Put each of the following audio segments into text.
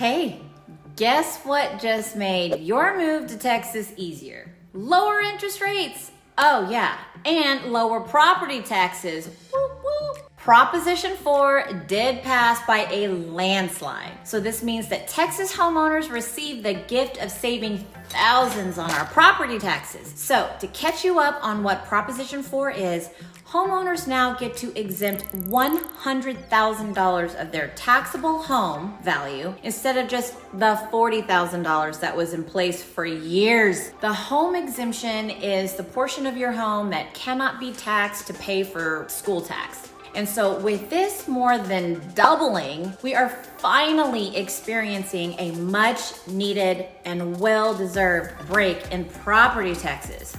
Hey, guess what just made your move to Texas easier? Lower interest rates. Oh yeah, and lower property taxes. Whoop, whoop. Proposition 4 did pass by a landslide. So this means that Texas homeowners receive the gift of saving thousands on our property taxes. So to catch you up on what Proposition 4 is, homeowners now get to exempt $100,000 of their taxable home value instead of just the $40,000 that was in place for years. The home exemption is the portion of your home that cannot be taxed to pay for school tax. And so with this more than doubling, we are finally experiencing a much needed and well-deserved break in property taxes.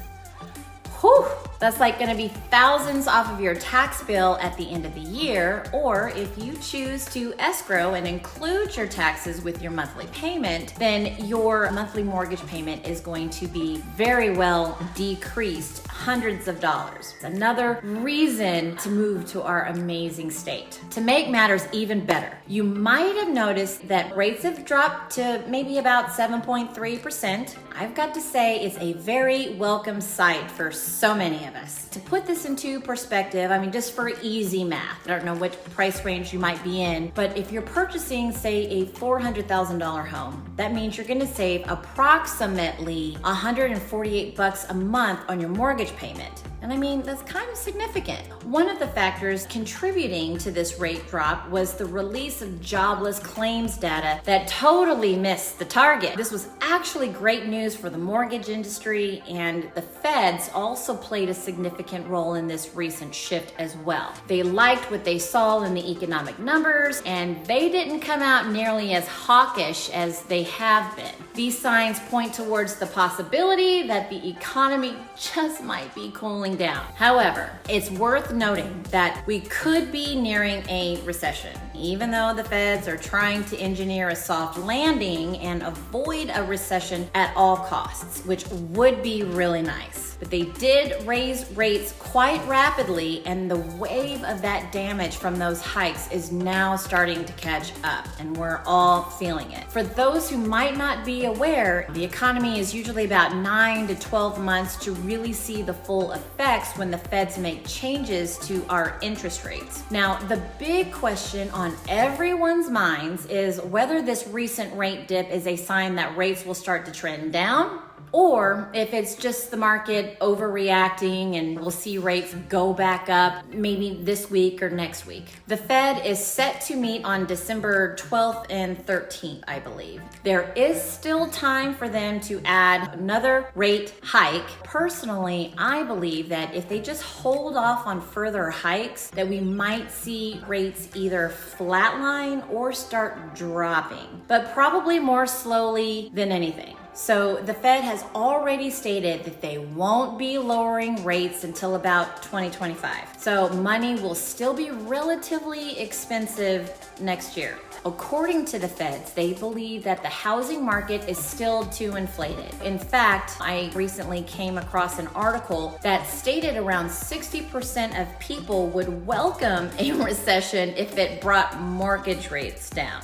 Whew, that's like gonna be thousands off of your tax bill at the end of the year, or if you choose to escrow and include your taxes with your monthly payment, then your monthly mortgage payment is going to be very well decreased, hundreds of dollars. It's another reason to move to our amazing state. To make matters even better, you might have noticed that rates have dropped to maybe about 7.3%. I've got to say it's a very welcome sight for so many of us. To put this into perspective, I mean, just for easy math, I don't know what price range you might be in, but if you're purchasing, say, a $400,000 home, that means you're gonna save approximately $148 a month on your mortgage payment. And I mean, that's kind of significant. One of the factors contributing to this rate drop was the release of jobless claims data that totally missed the target. This was actually great news for the mortgage industry, and the feds also played a significant role in this recent shift as well. They liked what they saw in the economic numbers, and they didn't come out nearly as hawkish as they have been. These signs point towards the possibility that the economy just might be cooling down. However, it's worth noting that we could be nearing a recession, even though the feds are trying to engineer a soft landing and avoid a recession at all costs, which would be really nice. But they did raise rates quite rapidly, and the wave of that damage from those hikes is now starting to catch up, and we're all feeling it. For those who might not be aware, the economy is usually about 9 to 12 months to really see the full effects when the feds make changes to our interest rates. Now, the big question on everyone's minds is whether this recent rate dip is a sign that rates will start to trend down, or if it's just the market overreacting and we'll see rates go back up maybe this week or next week. The Fed is set to meet on December 12th and 13th, I believe. There is still time for them to add another rate hike. Personally, I believe that if they just hold off on further hikes, that we might see rates either flatline or start dropping, but probably more slowly than anything. So the Fed has already stated that they won't be lowering rates until about 2025. So money will still be relatively expensive next year. According to the feds, they believe that the housing market is still too inflated. In fact, I recently came across an article that stated around 60% of people would welcome a recession if it brought mortgage rates down.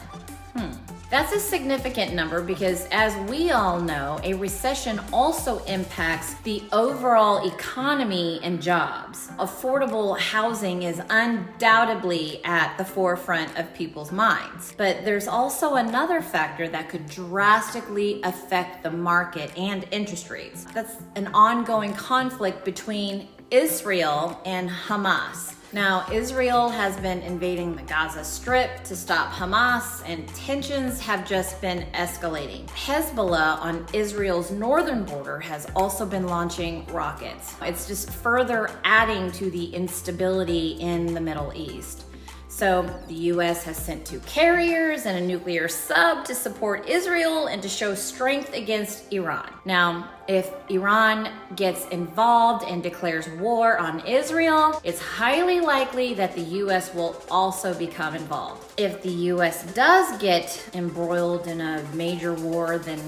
That's a significant number because, as we all know, a recession also impacts the overall economy and jobs. Affordable housing is undoubtedly at the forefront of people's minds. But there's also another factor that could drastically affect the market and interest rates. That's an ongoing conflict between Israel and Hamas. Now, Israel has been invading the Gaza Strip to stop Hamas, and tensions have just been escalating. Hezbollah on Israel's northern border has also been launching rockets. It's just further adding to the instability in the Middle East. So the US has sent 2 carriers and a nuclear sub to support Israel and to show strength against Iran. Now, if Iran gets involved and declares war on Israel, it's highly likely that the US will also become involved. If the US does get embroiled in a major war, then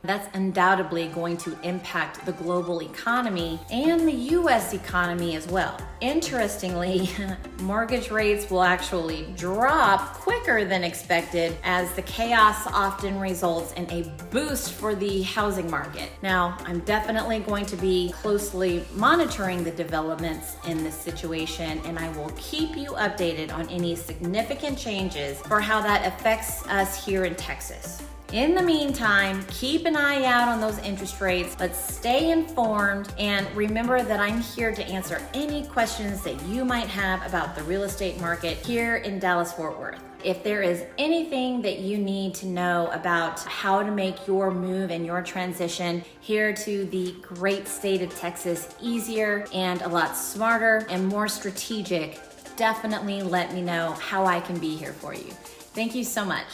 That's undoubtedly going to impact the global economy and the US economy as well. Interestingly, mortgage rates will actually drop quicker than expected, as the chaos often results in a boost for the housing market. Now, I'm definitely going to be closely monitoring the developments in this situation, and I will keep you updated on any significant changes for how that affects us here in Texas. In the meantime, keep an eye out on those interest rates. Let's stay informed, and remember that I'm here to answer any questions that you might have about the real estate market here in Dallas-Fort Worth. If there is anything that you need to know about how to make your move and your transition here to the great state of Texas easier and a lot smarter and more strategic, definitely let me know how I can be here for you. Thank you so much.